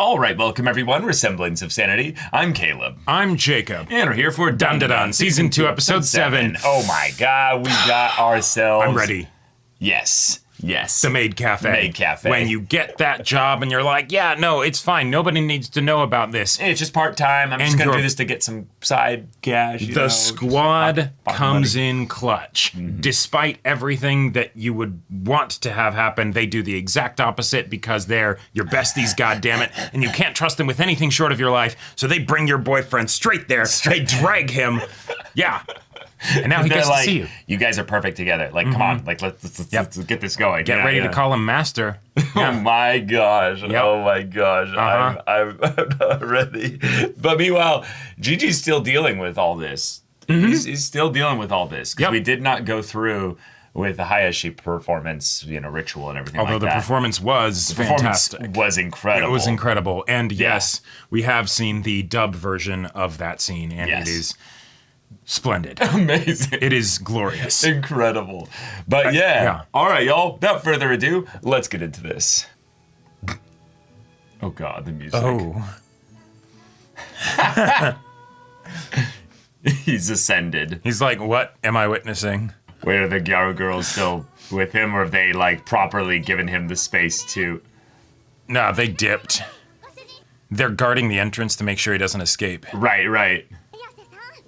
All right, welcome everyone. We're Semblance of Sanity. I'm Caleb. I'm Jacob. And we're here for Dandadan, Season 2, Episode 7. Oh my god, we got ourselves... I'm ready. Yes. The Maid Cafe. Maid Cafe. When you get that job and you're like, yeah, no, it's fine. Nobody needs to know about this. It's just part-time. I'm just going to do this to get some side cash. The squad comes in clutch. Mm-hmm. Despite everything that you would want to have happen, they do the exact opposite because they're your besties, goddammit, and you can't trust them with anything short of your life, so they bring your boyfriend straight there. They drag him. Yeah. And now he gets to see you. You guys are perfect together. Like, come on. Like, let's get this going. Get ready to call him master. Oh my gosh. Yep. Oh my gosh. I'm not ready. But meanwhile, Gigi's still dealing with all this. Mm-hmm. He's still dealing with all this. Because we did not go through with the Hayashi performance, ritual and everything Although like that. Although the performance was fantastic. Was incredible. It was incredible. And yes, we have seen the dub version of that scene. And it is... splendid. Amazing. It is glorious. Incredible. But yeah. All right, y'all. Without further ado, let's get into this. Oh, God, the music. Oh. He's ascended. He's like, what am I witnessing? Wait, are the Gyaru girls still with him, or have they, like, properly given him the space to... No, they dipped. They're guarding the entrance to make sure he doesn't escape. Right.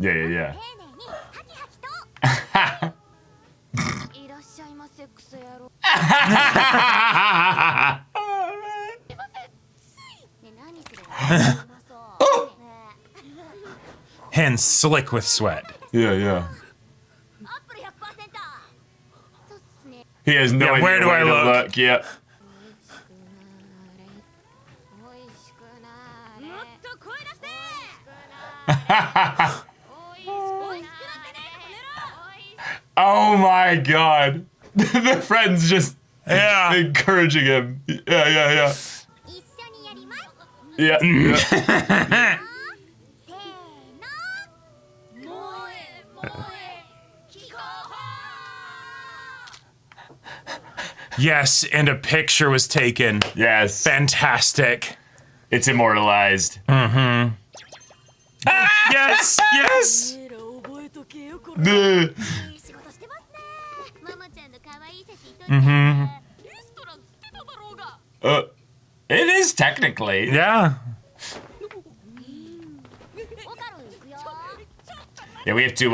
Yeah. Hands slick with sweat. Yeah. He has no idea where do I look? Yeah. Oh my god. The friend's just encouraging him. Yeah. Yes, and a picture was taken. Yes. Fantastic. It's immortalized. Mm-hmm. Yes. Mm-hmm. It is technically. Yeah. Yeah, we have to,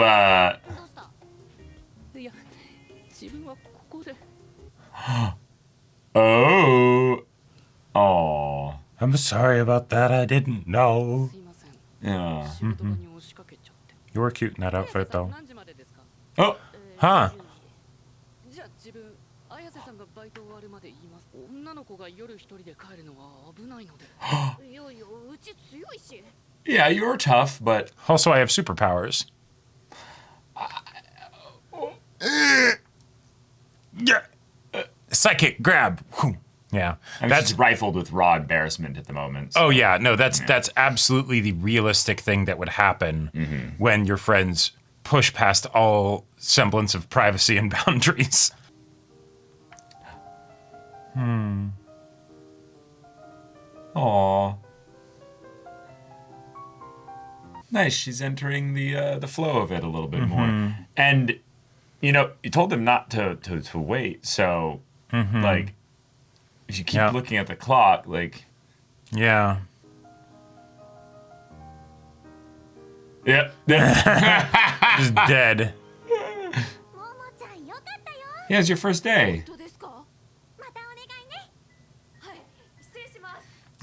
Oh. I'm sorry about that. I didn't know. Yeah. Mm-hmm. You were cute in that outfit, though. Oh. Huh. Yeah, you're tough, but... Also, I have superpowers. Psychic grab. Yeah. That's rifled with raw embarrassment at the moment. So. Oh, yeah. No, that's absolutely the realistic thing that would happen when your friends push past all semblance of privacy and boundaries. Aww. Nice. She's entering the flow of it a little bit more. And, you told them not to wait. So, like, if you keep looking at the clock, like... Yeah. Yep. Just dead. Yeah, it's your first day.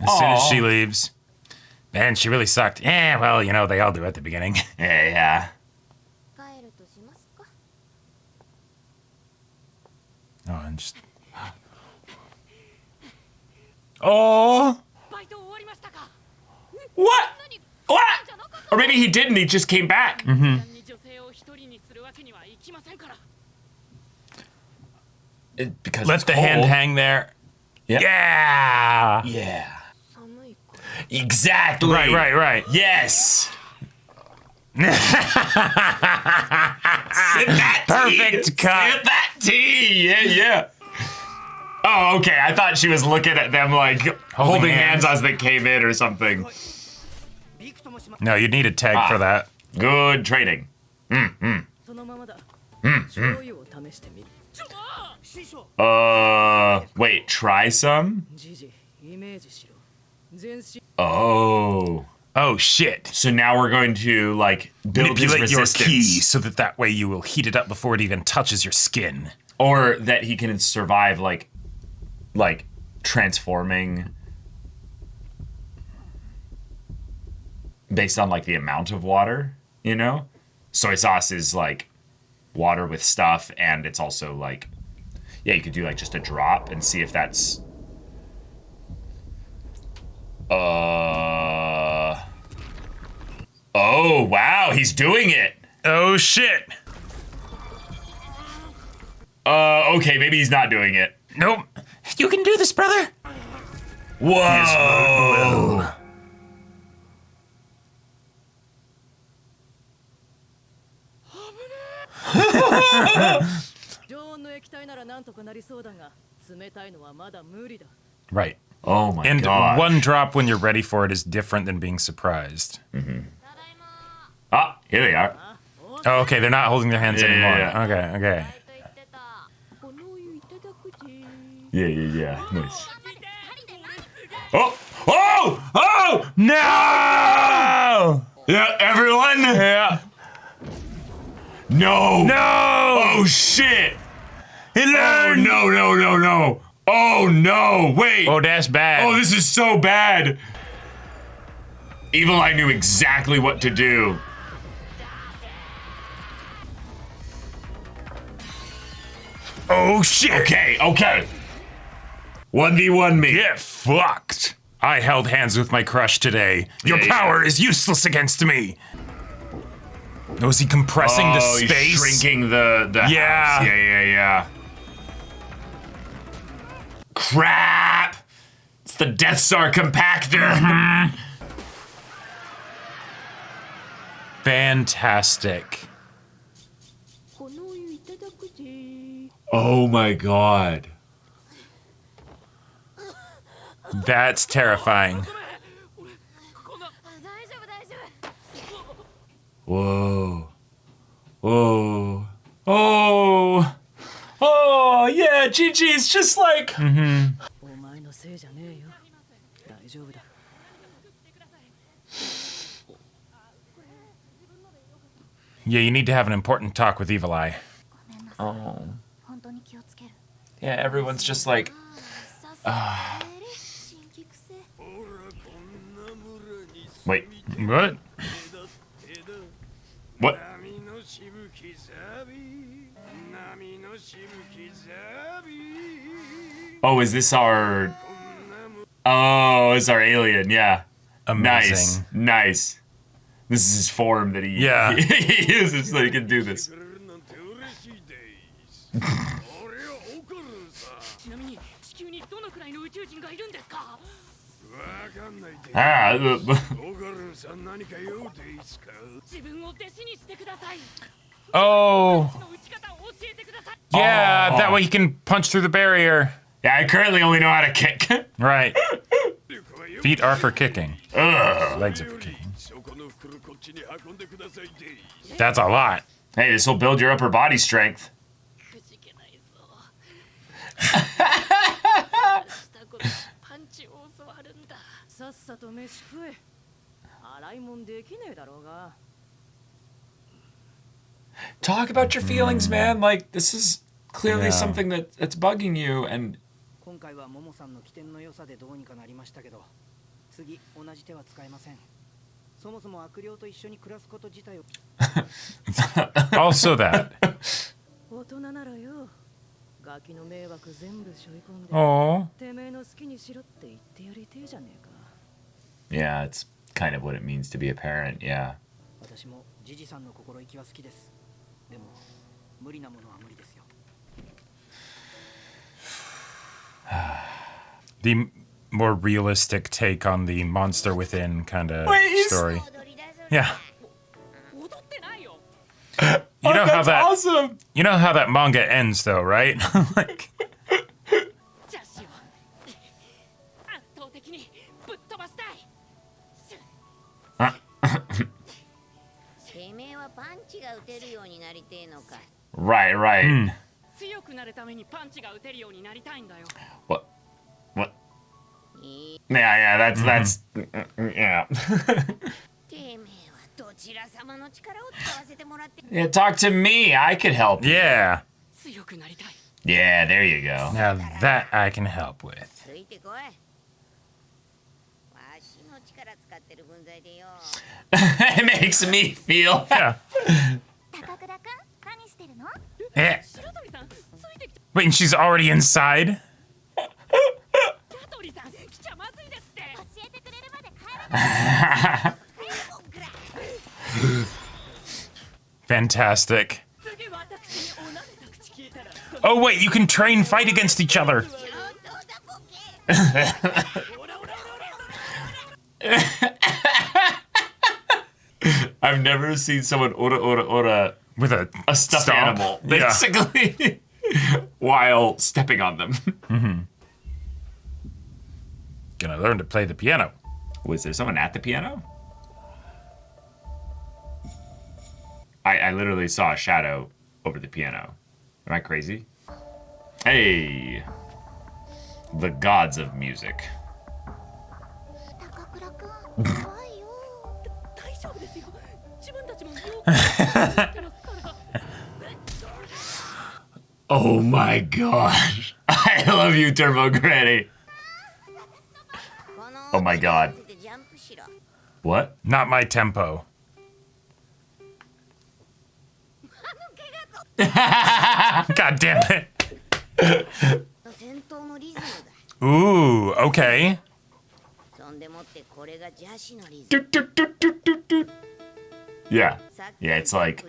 As soon as she leaves. Man, she really sucked. Yeah, well, they all do at the beginning. Yeah. Oh, and just... Oh! What? Or maybe he didn't, he just came back. Because let the hand hang there. Yep. Yeah! Exactly. Right. Yes. Sip that tea. Perfect cut. Sip that tea. Yeah. Oh, okay. I thought she was looking at them like holding hands as they came in or something. No, you'd need a tag for that. Good training. Wait, try some? Oh. Oh, shit. So now we're going to, like, build his Manipulate your resistance. ki so that way you will heat it up before it even touches your skin. Or that he can survive, like transforming based on, like, the amount of water, you know? Soy sauce is, like, water with stuff, and it's also, like, yeah, you could do, like, just a drop and see if that's... Oh, wow, he's doing it! Oh, shit! Okay, maybe he's not doing it. Nope. You can do this, brother! Whoa! Right. Oh my and god. And one drop when you're ready for it is different than being surprised. Mm-hmm. Ah, here they are. Oh, okay, they're not holding their hands anymore. Yeah. Okay. Yeah. Nice. Oh! No! Yeah, everyone? Yeah. No! Oh, shit! He learned! Oh, no. Oh, no, wait! Oh, that's bad. Oh, this is so bad! Evil Eye knew exactly what to do. Oh, shit! Okay. 1v1 me. Get fucked! I held hands with my crush today. Your power is useless against me! Was he compressing the space? He's shrinking the yeah. house. Yeah. Crap! It's the Death Star compactor. Fantastic. Oh my god. That's terrifying. Whoa. Oh, yeah, Gigi's just like... Yeah, you need to have an important talk with Evil Eye. Oh. Yeah, everyone's just like... Wait. What? What? Oh, is this our... Oh, it's our alien, yeah. Amazing. Nice. This is his form that he, yeah. he uses so he can do this. Oh. Yeah, that way he can punch through the barrier. Yeah, I currently only know how to kick. Right. Feet are for kicking. Legs are for kicking. That's a lot. Hey, this will build your upper body strength. Talk about your feelings, man. Like, this is clearly something that's bugging you, and... Also that. Oh. Yeah, it's kind of what it means to be a parent, yeah. The more realistic take on the monster within kind of story. Yeah. You know how that awesome. You know how that manga ends though, right? Like Right, right. What? What? Yeah, that's yeah. Yeah, talk to me. I could help you. Yeah. Yeah, there you go. Now that I can help with. It makes me feel. Yeah. Yeah. Wait, and she's already inside? Fantastic. Oh wait, you can train fight against each other. I've never seen someone ora With a stuffed stomp. animal, basically, while stepping on them. Gonna learn to play the piano. Was there someone at the piano? I literally saw a shadow over the piano. Am I crazy? Hey, the gods of music. Oh my gosh. I love you, Turbo Granny. Oh my god. What? Not my tempo. God damn it. Ooh, okay. Yeah. Yeah, it's like.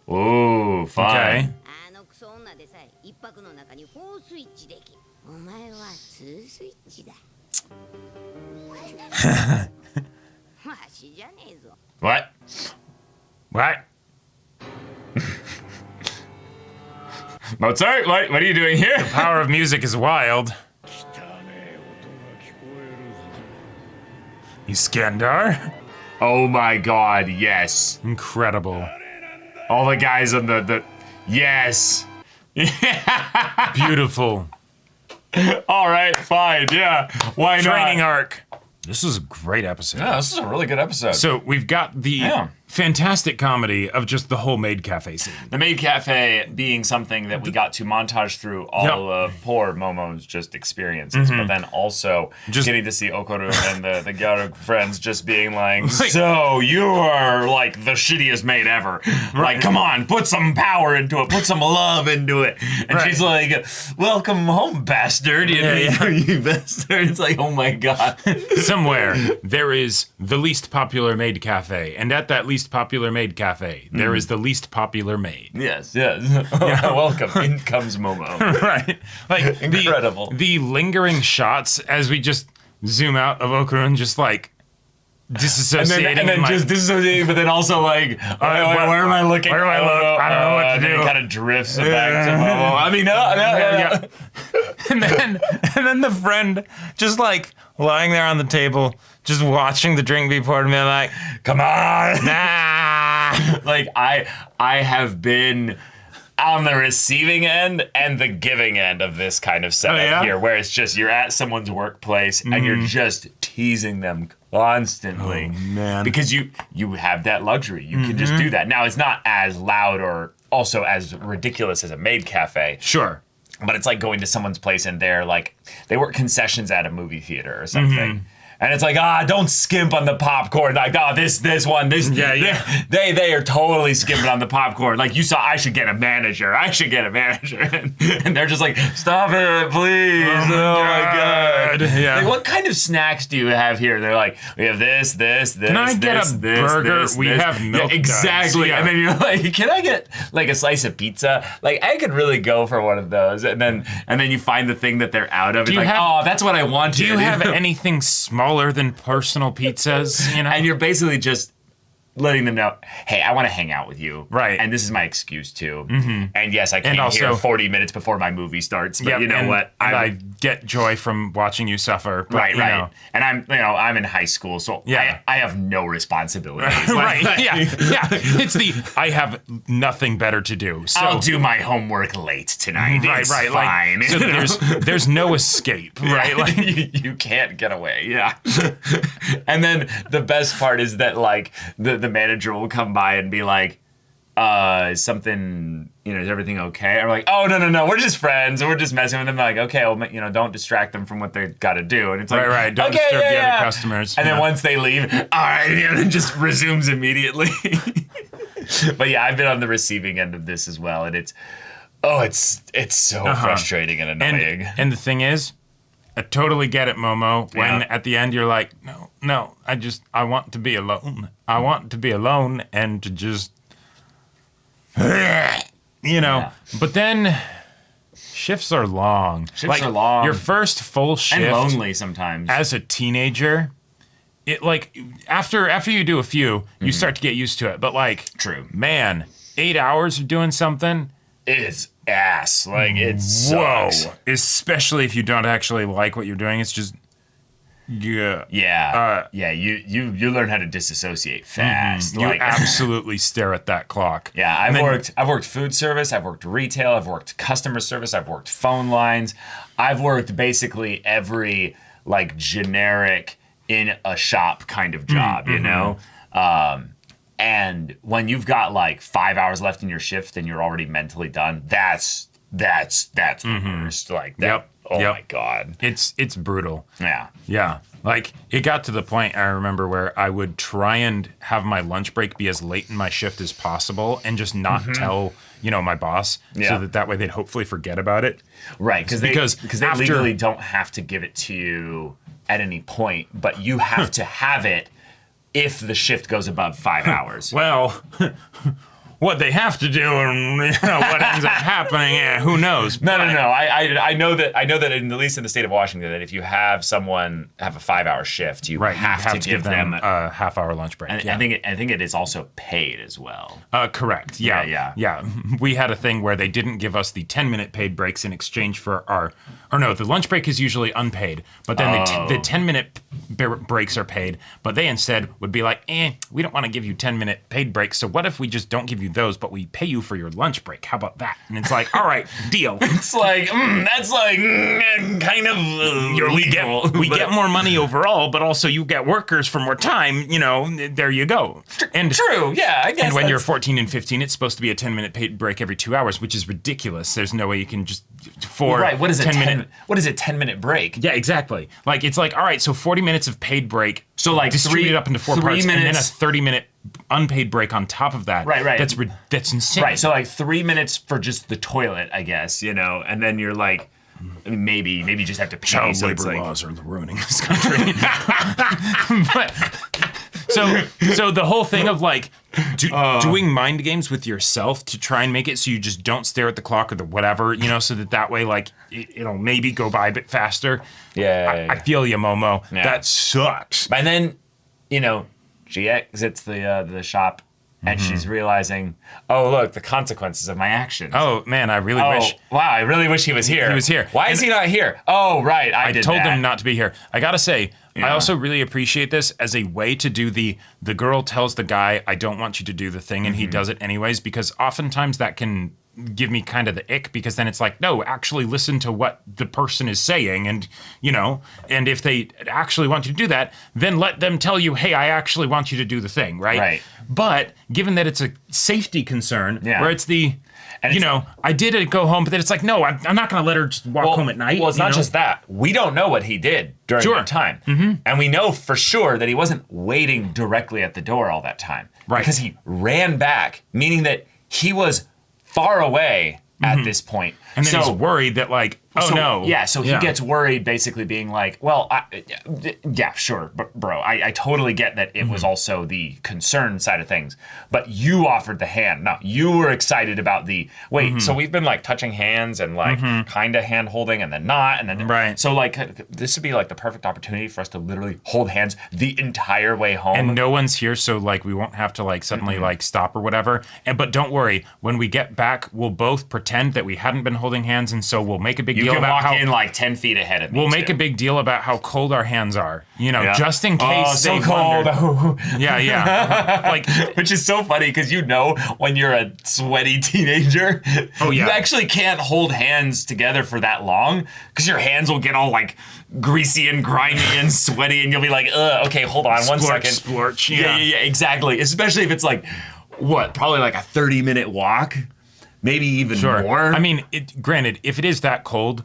Ooh, fine. What? What? Mozart, what are you doing here? Power of music is wild. Iskandar? Oh my god, yes. Incredible. All the guys on the yes. Beautiful. All right, fine, yeah. Why not? Training arc. This is a great episode. Yeah, this is a really good episode. So we've got the fantastic comedy of just the whole maid cafe scene. The maid cafe being something that we got to montage through all of poor Momo's just experiences, but then also just getting to see Okoro and the Gyaru friends just being like, so you are like the shittiest maid ever. Like, come on, put some power into it, put some love into it. And she's like, welcome home, bastard. You bastard. It's like, oh my god. Somewhere there is the least popular maid cafe, and at that least popular maid cafe, there is the least popular maid. Yes. Welcome. In comes Momo. Right. Like incredible. The lingering shots as we just zoom out of Okurun just like disassociating. And then just disassociating, but then also like, where am I looking? Where am I looking? I don't know what to do. It kind of drifts back to Momo. I mean, no. And then the friend just like lying there on the table, just watching the drink be poured, and being like, come on. Nah. Like, I have been on the receiving end and the giving end of this kind of setup here, where it's just you're at someone's workplace and you're just teasing them constantly. Oh, man. Because you have that luxury. You can just do that. Now, it's not as loud or also as ridiculous as a maid cafe. Sure. But it's like going to someone's place and they're like, they work concessions at a movie theater or something. And it's like, don't skimp on the popcorn. Like, this one. They are totally skimping on the popcorn. Like, you saw, I should get a manager. And they're just like, stop it, please. Oh my God. Yeah. Like, what kind of snacks do you have here? They're like, we have this. Can I get a burger? We have milk. Yeah, exactly. Yeah. And then you're like, can I get like a slice of pizza? Like, I could really go for one of those. And then you find the thing that they're out of. It's like, that's what I wanted. Do you have anything small smaller than personal pizzas, you know? And you're basically just letting them know, hey, I want to hang out with you. Right. And this is my excuse too. And yes, I came also, here 40 minutes before my movie starts, but you know what? I get joy from watching you suffer. But, right. you know. And I'm in high school, so I have no responsibilities. Right. Yeah. It's I have nothing better to do. So I'll do my homework late tonight. It's fine. Like, so there's no escape, right? Like you can't get away. Yeah. And then the best part is that like the manager will come by and be like, is something, is everything okay? I'm like, oh, no, we're just friends. We're just messing with them. Like, okay, well, don't distract them from what they got to do. And it's like, right. Don't disturb the other customers. And then once they leave, all right, and it just resumes immediately. But yeah, I've been on the receiving end of this as well. And it's so frustrating and annoying. And the thing is, I totally get it, Momo, when at the end you're like, no, I want to be alone. I want to be alone and to just, But then shifts are long. Shifts are long. Your first full shift. And lonely sometimes. As a teenager, it like, after you do a few, you start to get used to it. But like, true. Man, 8 hours of doing something. Is ass. Like, it sucks. Whoa. Especially if you don't actually like what you're doing. It's just, yeah. You learn how to disassociate fast. You absolutely stare at that clock. Yeah, I've worked food service, I've worked retail, I've worked customer service, I've worked phone lines. I've worked basically every, like, generic in a shop kind of job, you know? And when you've got like 5 hours left in your shift and you're already mentally done, that's the worst. Like that. My God. It's brutal. Yeah. Yeah. Like it got to the point I remember where I would try and have my lunch break be as late in my shift as possible and just not tell, my boss so that way they'd hopefully forget about it. Right. Because they legally don't have to give it to you at any point, but you have to have it if the shift goes above 5 hours. Well, what they have to do and what ends up happening, who knows? No. I know that at least in the state of Washington, that if you have someone have a 5 hour shift, you have to give them a half-hour lunch break. And I think it is also paid as well. Correct. Yeah. We had a thing where they didn't give us the 10-minute paid breaks in exchange for the lunch break is usually unpaid, but then the 10-minute breaks are paid, but they instead would be like, we don't want to give you 10-minute paid breaks, so what if we just don't give you those, but we pay you for your lunch break? How about that? And it's like, all right, deal. It's like, that's like kind of we get more money overall, but also you get workers for more time, there you go. And true, yeah, I guess. And when you're 14 and 15, it's supposed to be a 10-minute paid break every 2 hours, which is ridiculous. There's no way you can just what is a 10-minute break? Yeah, exactly. Like it's like, all right, so 40 minutes of paid break. So like distributed up into 4 parts, minutes, and then a 30-minute unpaid break on top of that. Right. That's insane. Right. So like 3 minutes for just the toilet, I guess, and then you're like, maybe you just have to pay. Child labor laws are ruining this country. But so the whole thing of like doing mind games with yourself to try and make it so you just don't stare at the clock or the whatever, so that way like it'll maybe go by a bit faster. Yeah. I feel you, Momo. Yeah. That sucks. And then, she exits the shop and she's realizing, oh, look, the consequences of my actions. Oh, man, I really wish. Wow, I really wish he was here. He was here. Why is he not here? Oh, right, I told him not to be here. I gotta say, I also really appreciate this as a way to do the girl tells the guy, I don't want you to do the thing, and he does it anyways, because oftentimes that can give me kind of the ick, because then it's like, no, actually listen to what the person is saying, and and if they actually want you to do that, then let them tell you, hey, I actually want you to do the thing, right? But given that it's a safety concern, where it's I did go home, but then it's like, no, I'm not going to let her just walk home at night. Well, it's not just that. We don't know what he did during that time. And we know for sure that he wasn't waiting directly at the door all that time. Right. Because he ran back, meaning that he was far away at this point. And then he's worried that, like, Oh, no. Yeah, so he gets worried, basically being like, well, yeah, sure, bro, I totally get that it was also the concern side of things, but you offered the hand. No, you were excited about the, wait, so we've been like touching hands and like kind of hand holding and then not, and then, right. So like, this would be like the perfect opportunity for us to literally hold hands the entire way home. And no one's here, so like we won't have to like suddenly like stop or whatever. But don't worry, when we get back, we'll both pretend that we hadn't been holding hands, and so we'll make a big deal about how... You can walk in like 10 feet ahead of me. We'll make a big deal about how cold our hands are, you know, just in case. Oh, so cold. Yeah. Like, which is so funny because you know when you're a sweaty teenager, you actually can't hold hands together for that long because your hands will get all like greasy and grimy and sweaty, and you'll be like, okay, hold on one second. Splorch. Yeah, exactly. Especially if it's like, probably like a 30-minute walk, maybe even more. I mean, granted, if it is that cold,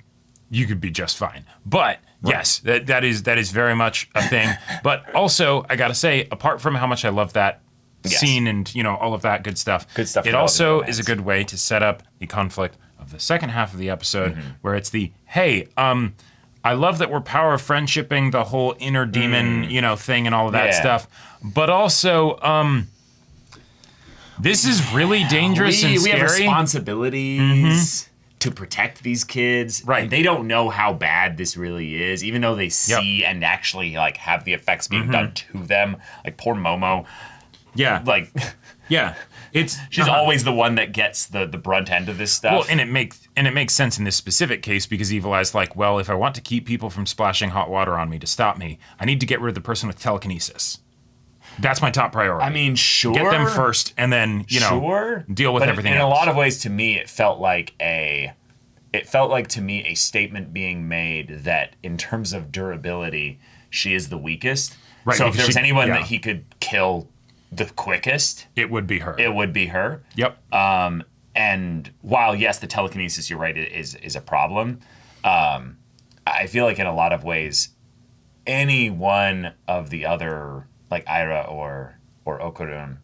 you could be just fine. But yes, that is very much a thing. But also, I gotta say, apart from how much I love that scene and all of that good stuff, it also is a good way to set up the conflict of the second half of the episode, where it's the hey, I love that we're power friendshipping the whole inner demon, thing and all of that stuff. But also, this is really dangerous and scary. We have responsibilities to protect these kids. Right. And they don't know how bad this really is, even though they see and actually like have the effects being done to them. Like poor Momo. Yeah. Like she's always the one that gets the brunt end of this stuff. Well, and it makes sense in this specific case because Evil Eye's like, well, if I want to keep people from splashing hot water on me to stop me, I need to get rid of the person with telekinesis. That's my top priority. I mean, sure. Get them first, and then deal with everything else. In a lot of ways, to me, it felt like a statement being made that in terms of durability, she is the weakest. Right. So if there was anyone that he could kill the quickest, it would be her. Yep. And while yes, the telekinesis, you're right, is a problem. I feel like in a lot of ways, any one of the other, like Aira or Okurun,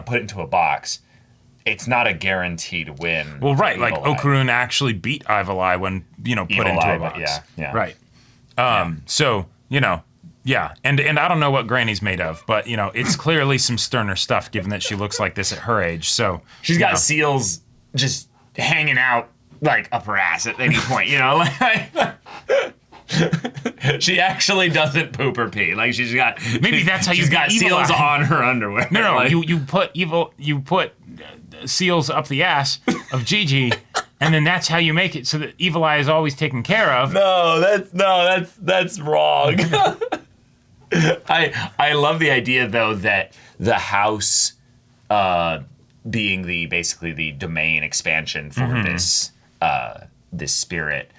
put into a box, it's not a guaranteed win. Well, right, like Okurun actually beat Evil Eye when put into a box. Yeah. Right. So yeah, and I don't know what Granny's made of, but it's clearly some sterner stuff given that she looks like this at her age. So she's got seals just hanging out like up her ass at any point, She actually doesn't poop or pee. Like she's got she's got seals on her underwear. No, you put seals up the ass of Gigi, and then that's how you make it so that Evil Eye is always taken care of. No, that's wrong. I love the idea though that the house being basically the domain expansion for this spirit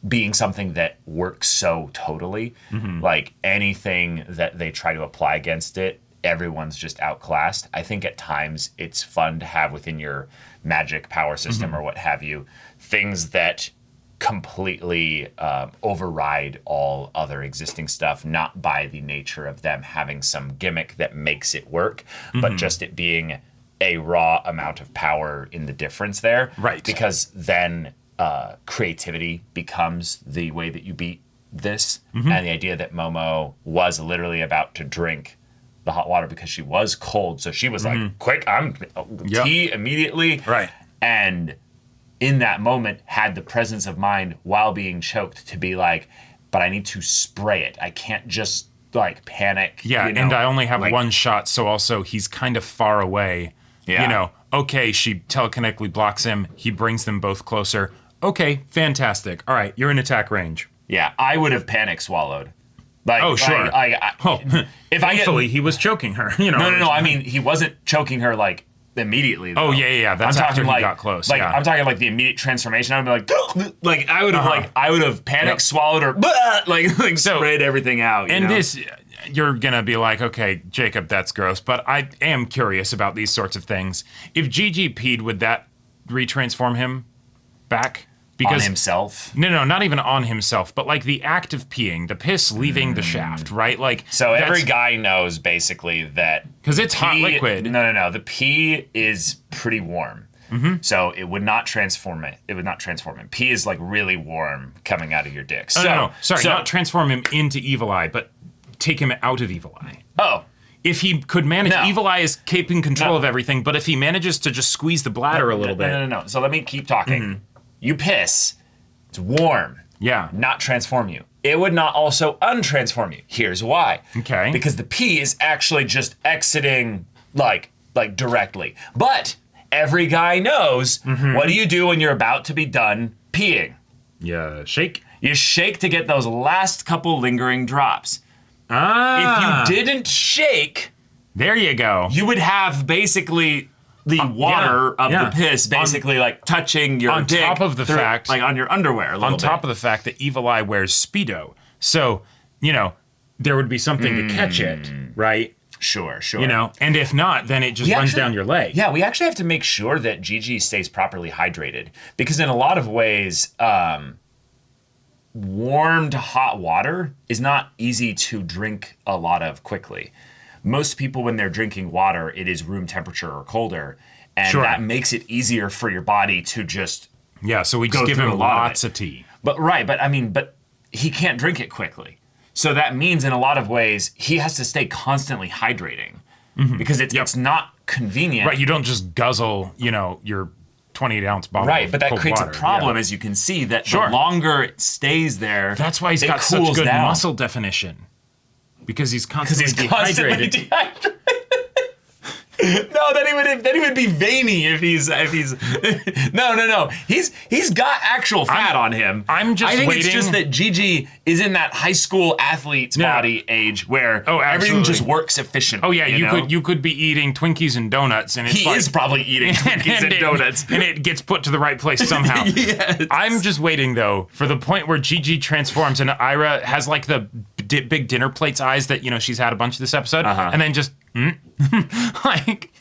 being something that works so totally. Like anything that they try to apply against it, everyone's just outclassed. I think at times it's fun to have within your magic power system or what have you, things that completely override all other existing stuff, not by the nature of them having some gimmick that makes it work, but just it being a raw amount of power in the difference there. Right. Because then creativity becomes the way that you beat this. And the idea that Momo was literally about to drink the hot water because she was cold. So she was like, quick, I'm tea immediately. Right. And in that moment had the presence of mind while being choked to be like, but I need to spray it. I can't just like panic. Yeah, and I only have one shot, so also he's kind of far away. Yeah. Okay, she telekinetically blocks him. He brings them both closer. Okay, fantastic. All right, you're in attack range. Yeah, I would have panic swallowed. Like, oh, sure. If thankfully, he was choking her. No. I mean, he wasn't choking her like immediatly. Though. Oh yeah. That's after he got close. Like I'm talking like the immediate transformation. I'd be like, I would have panic swallowed or sprayed everything out. And this, you're gonna be like, okay, Jacob, that's gross. But I am curious about these sorts of things. If Gigi peed, would that retransform him back? Because on himself? No, not even on himself, but like the act of peeing, the piss leaving the shaft, right? Like so every guy knows basically that because it's hot liquid. No. The pee is pretty warm. So it would not transform it. It would not transform him. Pee is like really warm coming out of your dick. So, no. Sorry, not transform him into Evil Eye, but take him out of Evil Eye. Oh. If he could manage, Evil Eye is keeping control of everything, but if he manages to just squeeze the bladder a little bit. No. So let me keep talking. You piss. It's warm. Yeah. Not transform you. It would not also untransform you. Here's why. Okay. Because the pee is actually just exiting like directly. But every guy knows what do you do when you're about to be done peeing? Yeah, shake. You shake to get those last couple lingering drops. Ah. If you didn't shake, there you go. you would have basically the water of the piss basically like touching your dick. On top of the fact, like on your underwear a little bit. On top of the fact that Evil Eye wears Speedo. So, there would be something to catch it, right? Sure. And if not, then it just runs down your leg. Yeah, we actually have to make sure that Gigi stays properly hydrated because in a lot of ways, warm to hot water is not easy to drink a lot of quickly. Most people, when they're drinking water, it is room temperature or colder, and that makes it easier for your body to just so we just give him lots of tea. But he can't drink it quickly. So that means in a lot of ways, he has to stay constantly hydrating because it's not convenient. Right, you don't just guzzle, your 28-ounce bottle. Right, but that creates water. a problem, as you can see, that the longer it stays there, that's why he's got such good muscle definition. Because he's constantly dehydrated. No, then he would be veiny if he's no. He's got actual fat on him. I think it's just that Gigi is in that high school athlete's body age where everything just works efficiently. Oh yeah, you could be eating Twinkies and donuts, and he is probably eating Twinkies and donuts, and it gets put to the right place somehow. Yes. I'm just waiting though for the point where Gigi transforms and Ira has like the big dinner plates eyes that she's had a bunch of this episode, and then just. Like,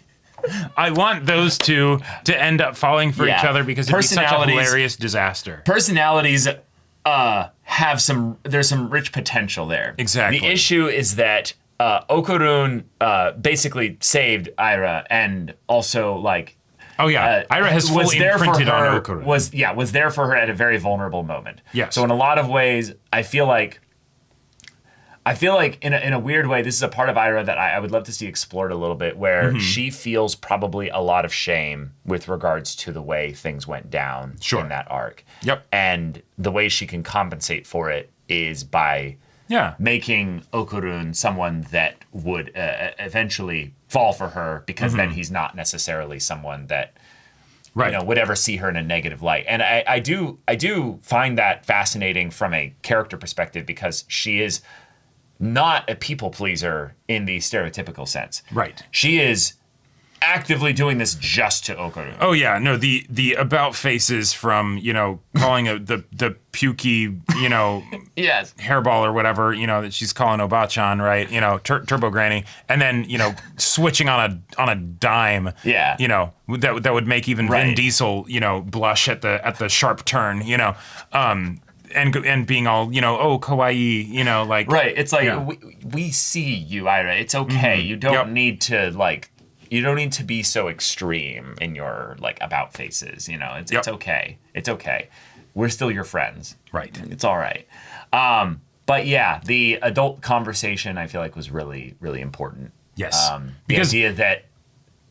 I want those two to end up falling for each other because it'd be such a hilarious disaster. Personalities there's some rich potential there. Exactly. The issue is that Okurun basically saved Ira and also like Ira has fully imprinted on Okurun. Was there for her at a very vulnerable moment. Yes. So in a lot of ways, I feel like in a weird way, this is a part of Ira that I would love to see explored a little bit, where she feels probably a lot of shame with regards to the way things went down in that arc. Yep. And the way she can compensate for it is by making Okurun someone that would eventually fall for her, because then he's not necessarily someone that would ever see her in a negative light. And I do find that fascinating from a character perspective, because she is not a people pleaser in the stereotypical sense. Right. She is actively doing this just to Okurun. Oh yeah, no, the about faces from, calling the pukey, yes, hairball or whatever, that she's calling Obachan, right? Turbo Granny, and then, switching on a dime. Yeah. That would make even Vin Diesel, blush at the sharp turn, and being all, oh, kawaii, like... Right, it's like, we see you, Ira. It's okay. You don't need to, you don't need to be so extreme in your, about faces, It's okay. It's okay. We're still your friends. Right. It's all right. But yeah, the adult conversation, I feel like, was really, really important. Yes. Because the idea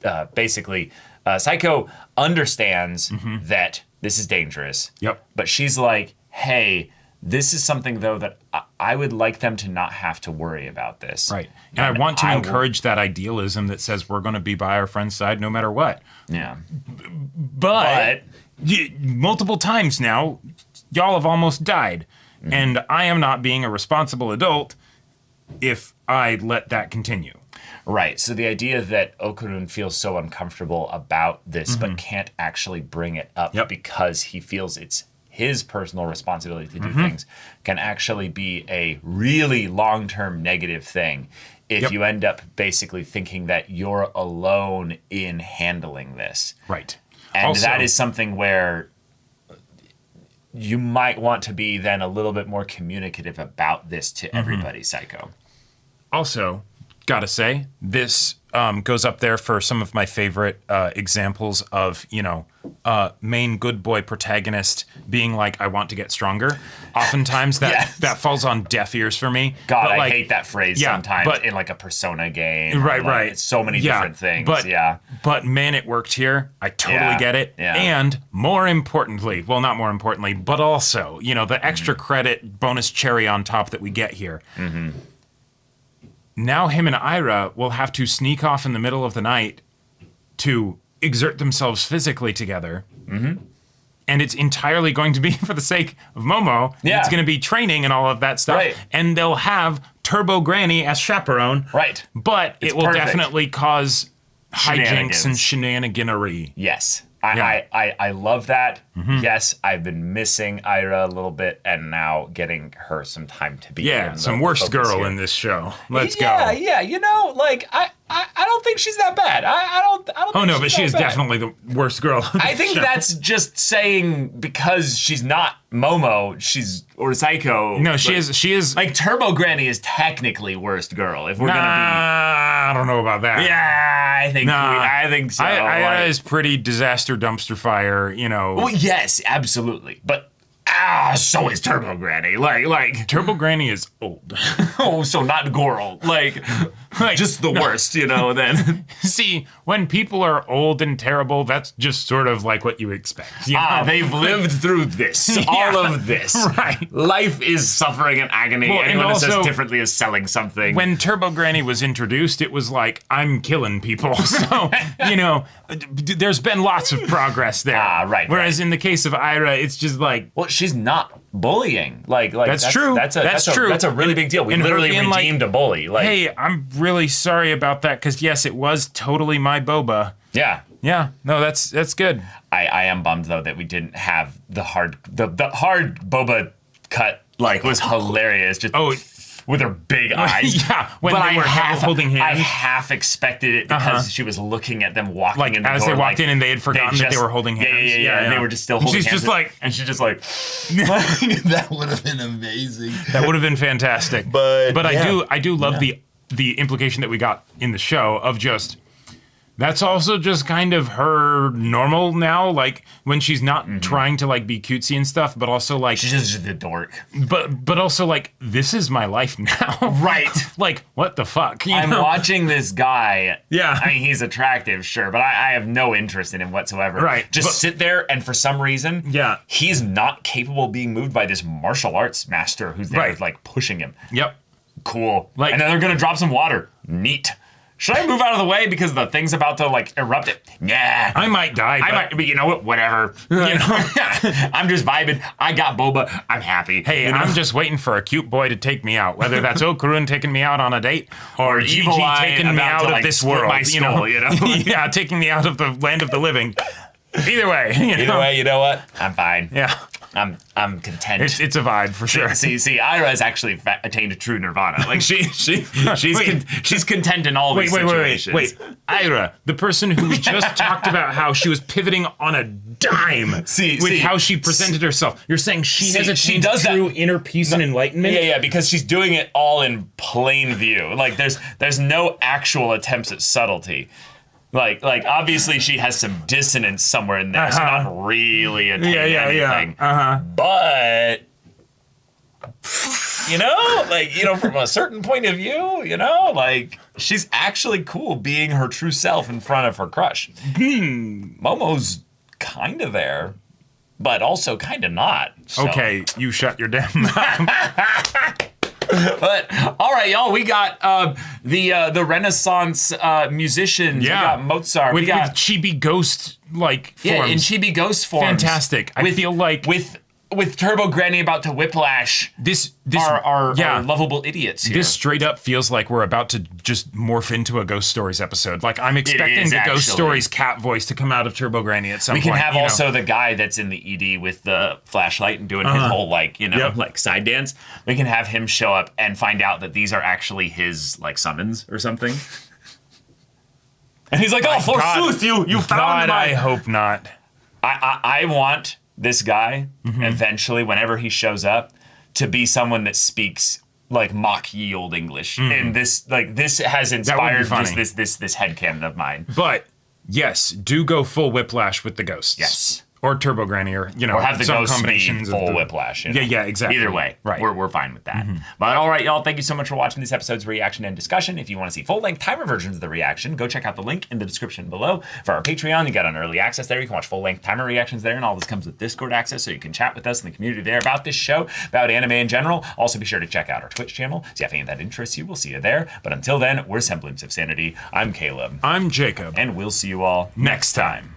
that, basically, Psycho understands that this is dangerous. Yep. But she's like, hey, this is something, though, that I would like them to not have to worry about this. Right. And I want to encourage that idealism that says we're going to be by our friend's side no matter what. Yeah. But multiple times now, y'all have almost died. And I am not being a responsible adult if I let that continue. Right. So the idea that Okurun feels so uncomfortable about this but can't actually bring it up because he feels it's his personal responsibility to do things can actually be a really long-term negative thing if you end up basically thinking that you're alone in handling this. Right. And also, that is something where you might want to be then a little bit more communicative about this to everybody, Psycho. Also, gotta say, this goes up there for some of my favorite examples of, main good boy protagonist being like, I want to get stronger. Oftentimes that falls on deaf ears for me. God, but I hate that phrase sometimes in like a Persona game. Right. It's so many different things. But man, it worked here. I totally get it. Yeah. And more importantly, well, not more importantly, but also, the extra credit bonus cherry on top that we get here. Mm-hmm. Now him and Ira will have to sneak off in the middle of the night to exert themselves physically together. Mm-hmm. And it's entirely going to be for the sake of Momo. Yeah. It's going to be training and all of that stuff. Right. And they'll have Turbo Granny as chaperone. Right. But it will definitely cause hijinks and shenaniganery. Yes. I love that. Mm-hmm. Yes, I've been missing Ira a little bit, and now getting her some time to be. Yeah, some worst girl in this show. Let's go. Yeah. I don't think she's that bad. I don't. Oh no, but she is definitely the worst girl. I think that's just saying because she's not Momo, or Psycho. No, she is like Turbo Granny is technically worst girl. If we're gonna be, I don't know about that. Yeah, I think so. Ira is pretty disaster dumpster fire. Well, yes, absolutely, but. So is Turbo Granny. Like Turbo Granny is old. Oh, so not Goral. Like just the worst, then. See, when people are old and terrible, that's just sort of like what you expect. They've lived through this. All of this. Right. Life is suffering and agony. Well, Anyone and that says also, differently is selling something. When Turbo Granny was introduced, it was like, I'm killing people. So, there's been lots of progress there. Right. Whereas in the case of Ira, it's just like... Well, she's not bullying. Like that's true. That's true. That's a really big deal. We literally redeemed a bully. Hey, I'm really sorry about that, because yes, it was totally my boba. Yeah. Yeah. No, that's good. I am bummed though that we didn't have the hard boba cut. Was hilarious. Just with her big eyes. Yeah, when they were holding hands. I half expected it because she was looking at them walking in the as door. They walked in and they had forgotten that they were holding hands. Yeah. And they were just still holding hands. And she's just like... That would have been amazing. That would have been fantastic. But I do love the implication that we got in the show of just... That's also just kind of her normal now, like when she's not trying to be cutesy and stuff, but also she's just a dork. But also this is my life now. Right. What the fuck? I'm watching this guy. Yeah. I mean, he's attractive, sure, but I have no interest in him whatsoever. Right. Just sit there, and for some reason, he's not capable of being moved by this martial arts master who's there pushing him. Yep. Cool. And then they're gonna drop some water. Neat. Should I move out of the way because the thing's about to erupt it? Yeah. I might die. But you know what? Whatever. I'm just vibing. I got boba. I'm happy. Hey, I'm just waiting for a cute boy to take me out. Whether that's Okurun taking me out on a date or Gigi taking me out of this world. My skull, Yeah, taking me out of the land of the living. Either way. Either way, you know what? I'm fine. Yeah. I'm content. It's a vibe for sure. See, Ira has actually attained a true nirvana. She's content in all these situations. Wait, Ira, the person who we just talked about how she was pivoting on a dime with how she presented herself. You're saying she has achieved true inner peace and enlightenment? Yeah, because she's doing it all in plain view. There's no actual attempts at subtlety. Obviously she has some dissonance somewhere in there, so not really attaining anything. But from a certain point of view, she's actually cool being her true self in front of her crush. Momo's kind of there, but also kind of not. So. Okay, you shut your damn mouth. But all right, y'all, we got the Renaissance musicians. Yeah. We got Mozart. We got chibi ghost forms. Yeah, in chibi ghost forms. Fantastic. I feel like with Turbo Granny about to whiplash this are lovable idiots here. This straight up feels like we're about to just morph into a Ghost Stories episode. I'm expecting the Ghost Stories cat voice to come out of Turbo Granny at some point. We can have also the guy that's in the ED with the flashlight and doing his whole side dance. We can have him show up and find out that these are actually his summons or something. And he's like, "Oh, forsooth, you found I hope not." I want this guy eventually, whenever he shows up, to be someone that speaks like mock ye old English, and this has inspired just this headcanon of mine. But yes, do go full Whiplash with the ghosts. Yes. Or Turbo Granny, or or have the some ghosts combinations be full Whiplash. You know? Yeah, exactly. Either way, right? We're fine with that. But all right, y'all, thank you so much for watching this episode's reaction and discussion. If you want to see full-length timer versions of the reaction, go check out the link in the description below. For our Patreon, you got an early access there. You can watch full-length timer reactions there, and all this comes with Discord access, so you can chat with us in the community there about this show, about anime in general. Also, be sure to check out our Twitch channel. See if any of that interests you. We'll see you there. But until then, we're Semblance of Sanity. I'm Caleb. I'm Jacob. And we'll see you all next time.